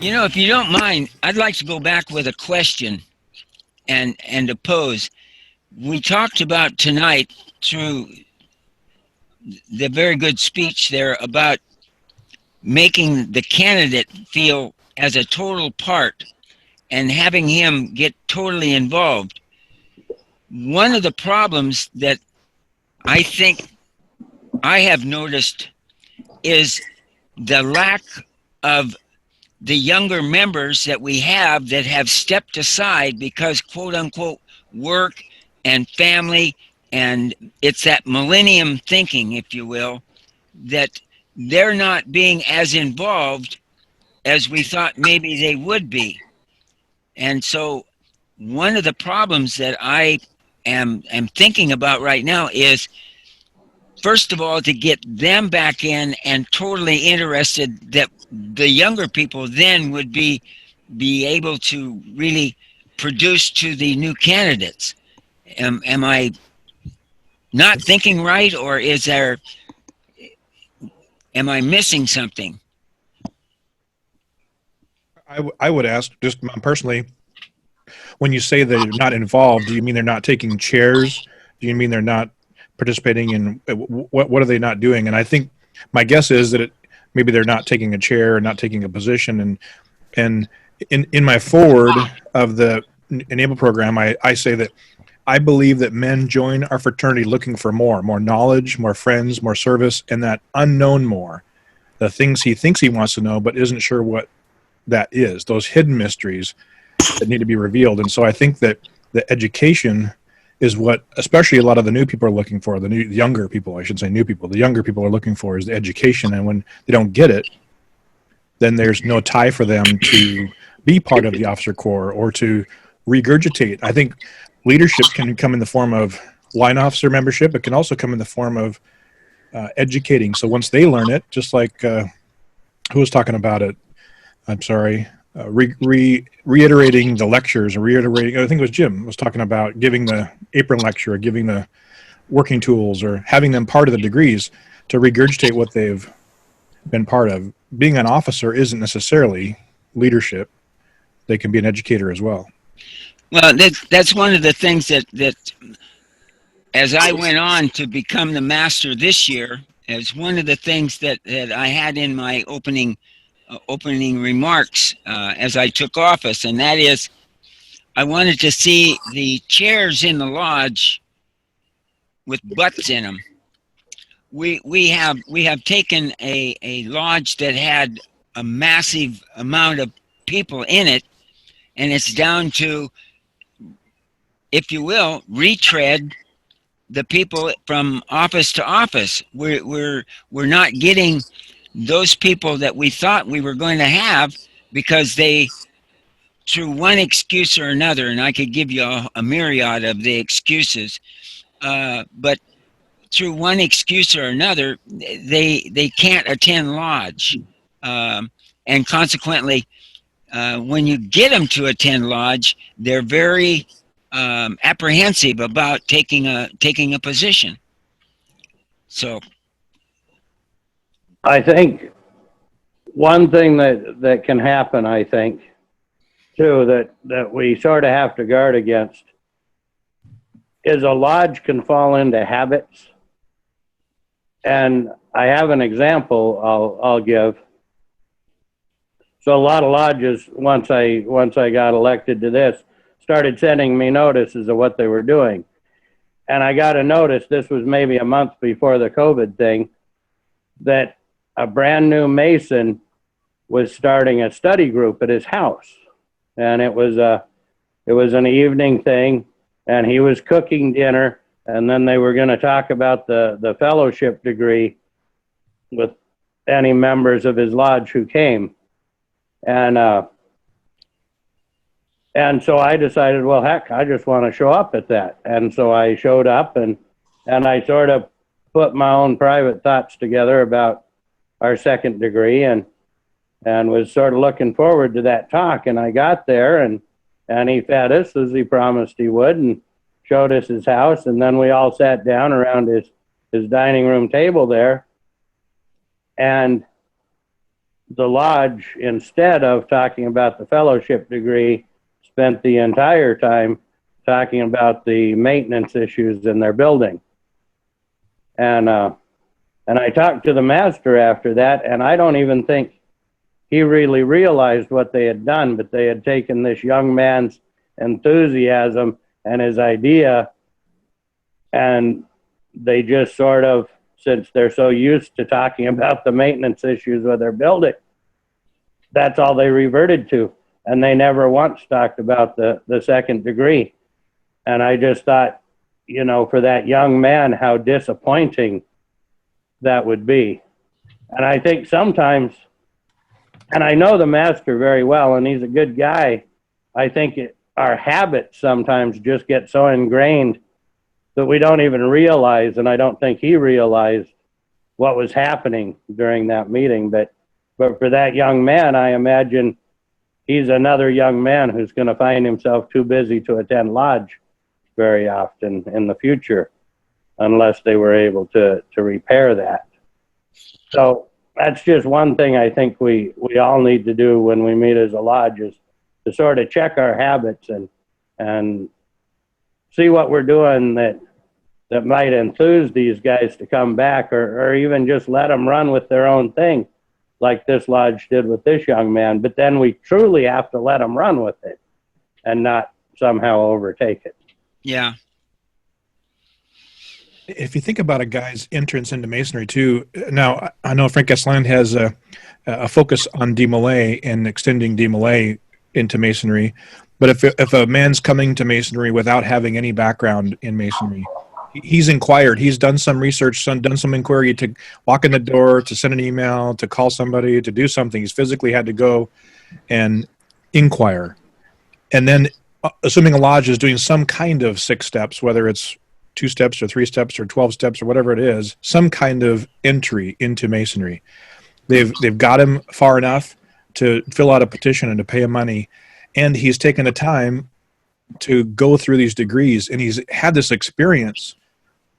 If you don't mind, I'd like to go back with a question and a pose. We talked about tonight through the very good speech there about making the candidate feel as a total part and having him get totally involved. One of the problems that I think I have noticed is the lack of the younger members that we have that have stepped aside because, quote unquote, work and family, and it's that millennium thinking, if you will, that they're not being as involved as we thought maybe they would be. And so one of the problems that I am thinking about right now is, first of all, to get them back in and totally interested, that the younger people then would be able to really produce to the new candidates. Am I not thinking right, or am I missing something? I would ask, just personally, when you say they're not involved, do you mean they're not taking chairs? Do you mean they're not participating in what are they not doing? And I think my guess is that maybe they're not taking a chair or not taking a position. And in my forward of the Enable program, I say that I believe that men join our fraternity looking for more knowledge, more friends, more service, and that unknown more, the things he thinks he wants to know but isn't sure what that is, those hidden mysteries that need to be revealed. And so I think that the education is what especially a lot of the new people are looking for. The younger people, I should say new people, the younger people are looking for is the education. And when they don't get it, then there's no tie for them to be part of the officer corps or to regurgitate. I think leadership can come in the form of line officer membership. It can also come in the form of educating. So once they learn it, just like who was talking about it? I'm sorry, reiterating the lectures and reiterating, I think it was Jim was talking about giving the apron lecture or giving the working tools or having them part of the degrees to regurgitate what they've been part of. Being an officer isn't necessarily leadership. They can be an educator as well. Well, that's one of the things that as I went on to become the master this year, as one of the things that I had in my opening remarks as I took office, and that is I wanted to see the chairs in the lodge with butts in them. We have taken a lodge that had a massive amount of people in it, and it's down to, if you will, retread the people from office to office. We're not getting those people that we thought we were going to have because they, through one excuse or another, and I could give you a myriad of the excuses, but through one excuse or another, they can't attend lodge. And consequently, when you get them to attend lodge, they're very apprehensive about taking a position. So I think one thing that can happen, I think, too, that we sort of have to guard against is a lodge can fall into habits. And I have an example I'll give. So a lot of lodges, once I got elected to this, started sending me notices of what they were doing. And I got a notice, this was maybe a month before the COVID thing, that a brand new Mason was starting a study group at his house. And it was an evening thing, and he was cooking dinner, and then they were going to talk about the fellowship degree with any members of his lodge who came. And so I decided, well, heck, I just want to show up at that. And so I showed up, and I sort of put my own private thoughts together about our second degree, and was sort of looking forward to that talk. And I got there, and he fed us as he promised he would, and showed us his house. And then we all sat down around his dining room table there. And the lodge, instead of talking about the fellowship degree, spent the entire time talking about the maintenance issues in their building. And I talked to the master after that, and I don't even think he really realized what they had done, but they had taken this young man's enthusiasm and his idea, and they just sort of, since they're so used to talking about the maintenance issues with their building, that's all they reverted to. And they never once talked about the second degree. And I just thought, you know, for that young man, how disappointing that would be. And I think sometimes, and I know the master very well, and he's a good guy, I think our habits sometimes just get so ingrained that we don't even realize, and I don't think he realized what was happening during that meeting. But for that young man, I imagine he's another young man who's going to find himself too busy to attend lodge very often in the future, unless they were able to repair that. So that's just one thing I think we all need to do when we meet as a lodge, is to sort of check our habits and see what we're doing that might enthuse these guys to come back, or even just let them run with their own thing, like this lodge did with this young man. But then we truly have to let them run with it and not somehow overtake it. Yeah. If you think about a guy's entrance into masonry too, now I know Frank Esland has a focus on demolay and extending demolay into masonry, but if a man's coming to masonry without having any background in masonry, he's inquired, he's done some research, done some inquiry, to walk in the door, to send an email, to call somebody, to do something. He's physically had to go and inquire. And then assuming a lodge is doing some kind of 6 steps, whether it's 2 steps or 3 steps or 12 steps or whatever it is, some kind of entry into masonry. They've got him far enough to fill out a petition and to pay him money, and he's taken the time to go through these degrees, and he's had this experience.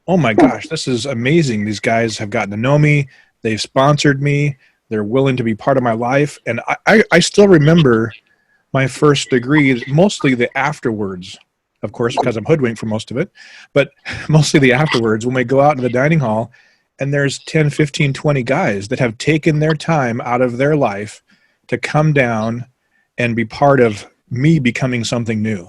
Oh my gosh, this is amazing. These guys have gotten to know me. They've sponsored me. They're willing to be part of my life. And I still remember my first degree, mostly the afterwards, of course, because I'm hoodwinked for most of it, but mostly the afterwards, when we go out into the dining hall and there's 10, 15, 20 guys that have taken their time out of their life to come down and be part of me becoming something new.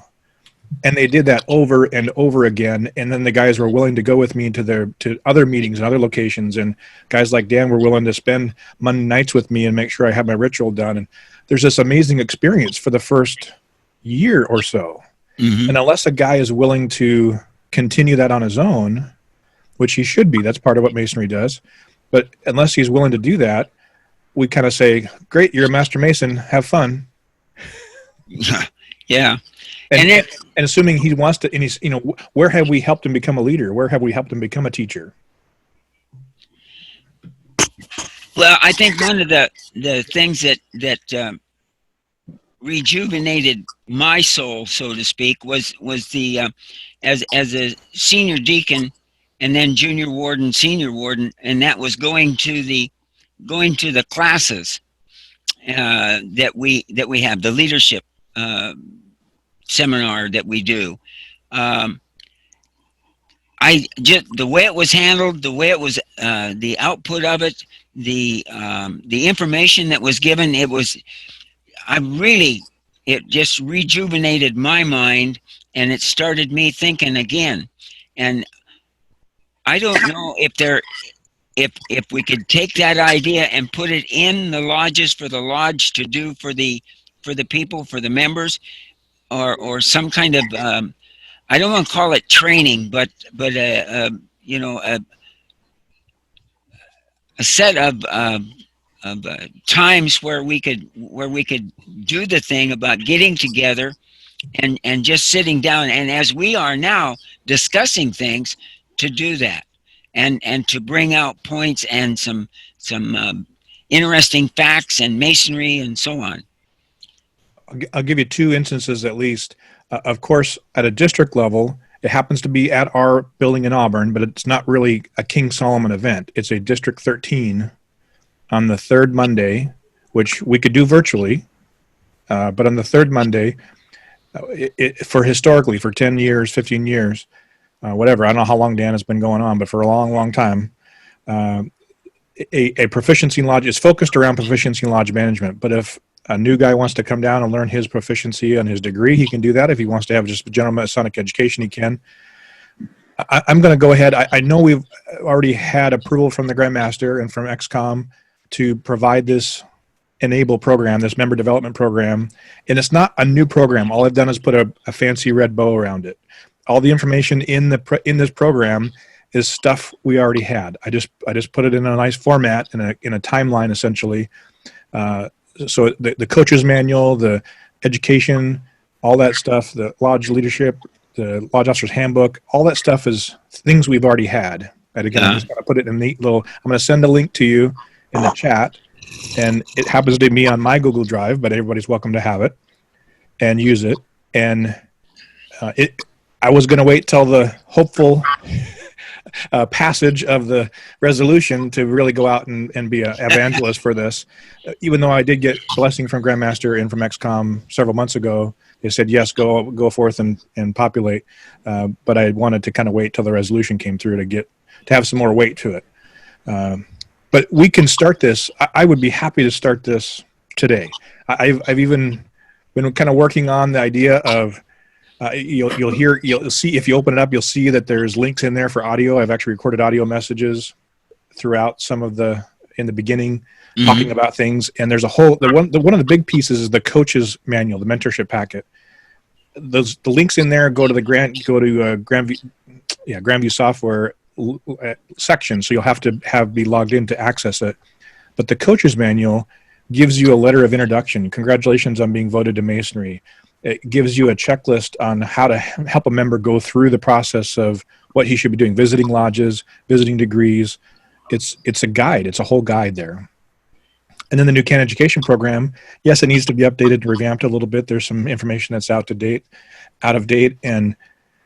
And they did that over and over again. And then the guys were willing to go with me to other meetings and other locations. And guys like Dan were willing to spend Monday nights with me and make sure I had my ritual done. And there's this amazing experience for the first year or so. Mm-hmm. And unless a guy is willing to continue that on his own, which he should be, that's part of what masonry does. But unless he's willing to do that, we kind of say, great, you're a master mason, have fun. Yeah. And assuming he wants to, and he's, you know, where have we helped him become a leader? Where have we helped him become a teacher? Well, I think one of the things that rejuvenated my soul, so to speak, was the as a senior deacon and then junior warden, senior warden, and that was going to the classes that we have, the leadership seminar that we do. I just, the way it was handled, the way it was, the output of it, the information that was given, it just rejuvenated my mind, and it started me thinking again. And I don't know if we could take that idea and put it in the lodges for the lodge to do for the people, for the members, or some kind of I don't want to call it training, but a set of times where we could do the thing about getting together and just sitting down, and as we are now discussing things, to do that and to bring out points and some interesting facts and masonry and so on. I'll give you 2 instances at least. Of course, at a district level, it happens to be at our building in Auburn, but it's not really a King Solomon event. It's a District 13 on the 3rd Monday. which we could do virtually. But on the third Monday, historically, for 10 years, 15 years, whatever, I don't know how long Dan has been going on, but for a long, long time, a proficiency lodge is focused around proficiency lodge management. But if a new guy wants to come down and learn his proficiency and his degree, he can do that. If he wants to have just general Masonic education, he can. I'm going to go ahead. I know we've already had approval from the Grandmaster and from XCOM to provide this enable program, this member development program. And it's not a new program. All I've done is put a fancy red bow around it. All the information in this program is stuff we already had. I just put it in a nice format in a timeline, essentially. So the coach's manual, the education, all that stuff, the lodge leadership, the lodge officer's handbook, all that stuff is things we've already had. And again, I'm just going to put it in a neat little, I'm going to send a link to you in the chat, and it happens to be on my Google Drive, but everybody's welcome to have it and use it. And I was going to wait till the hopeful passage of the resolution to really go out and be an evangelist for this. Even though I did get blessing from Grandmaster and from XCOM several months ago, they said, yes, go forth and populate. But I wanted to kind of wait till the resolution came through to have some more weight to it. But we can start this. I would be happy to start this today. I've even been kind of working on the idea of, you'll see, if you open it up, you'll see that there's links in there for audio. I've actually recorded audio messages throughout in the beginning, talking about things. And there's one of the big pieces is the coach's manual, the mentorship packet. The links in there go to Grandview software section. So you'll have to be logged in to access it. But the coach's manual gives you a letter of introduction. Congratulations on being voted to Masonry. It gives you a checklist on how to help a member go through the process of what he should be doing, visiting lodges, visiting degrees. It's a guide. It's a whole guide there. And then the new Can Education program, yes, it needs to be updated and revamped a little bit. There's some information that's out of date. And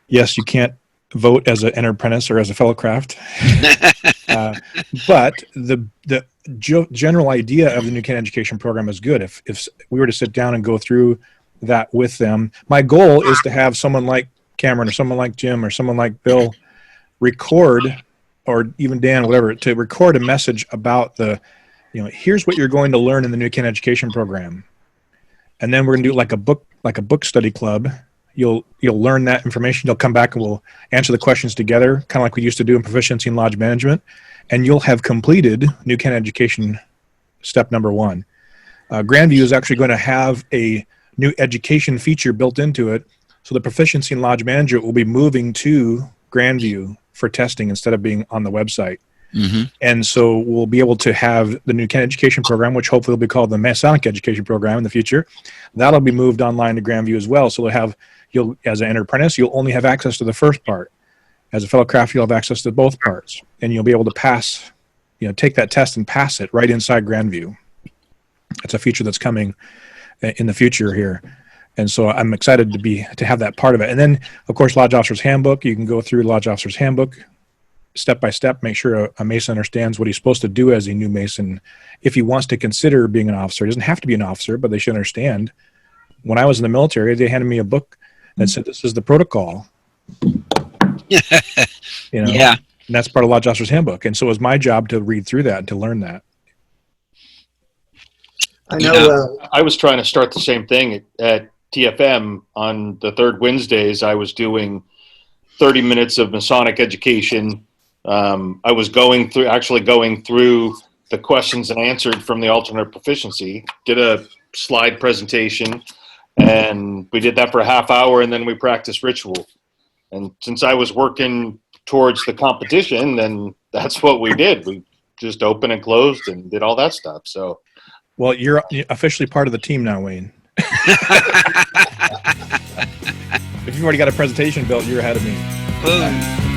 yes, you can't vote as an apprentice or as a fellow craft. But the general idea of the new Can Education program is good. If we were to sit down and go through that with them, my goal is to have someone like Cameron or someone like Jim or someone like Bill record, or even Dan, whatever, to record a message about here's what you're going to learn in the new Can Education program. And then we're going to do like a book study club. You'll learn that information. You'll come back and we'll answer the questions together, kind of like we used to do in proficiency in lodge management. And you'll have completed new Can Education step number 1. Grandview is actually going to have a new education feature built into it. So the proficiency in lodge management will be moving to Grandview for testing instead of being on the website. And so we'll be able to have the new Can Education program, which hopefully will be called the Masonic Education program in the future. That'll be moved online to Grandview as well. So you'll as an apprentice, you'll only have access to the first part. As a fellow craft, you'll have access to both parts, and you'll be able to pass, take that test and pass it right inside Grandview. It's a feature that's coming in the future here. And so I'm excited to have that part of it. And then, of course, Lodge Officer's Handbook. You can go through Lodge Officer's Handbook step by step, make sure a Mason understands what he's supposed to do as a new Mason. If he wants to consider being an officer, he doesn't have to be an officer, but they should understand. When I was in the military, they handed me a book that said, this is the protocol. Yeah. And that's part of Lodge Officer's Handbook. And so it was my job to read through that and to learn that. I know. I was trying to start the same thing at TFM on the third Wednesdays. I was doing 30 minutes of Masonic education. I was going through the questions and answered from the alternate proficiency, did a slide presentation, and we did that for a half hour, and then we practiced ritual. And since I was working towards the competition, then that's what we did. We just opened and closed and did all that stuff. So, well, you're officially part of the team now, Wayne. If you've already got a presentation built, you're ahead of me. Boom.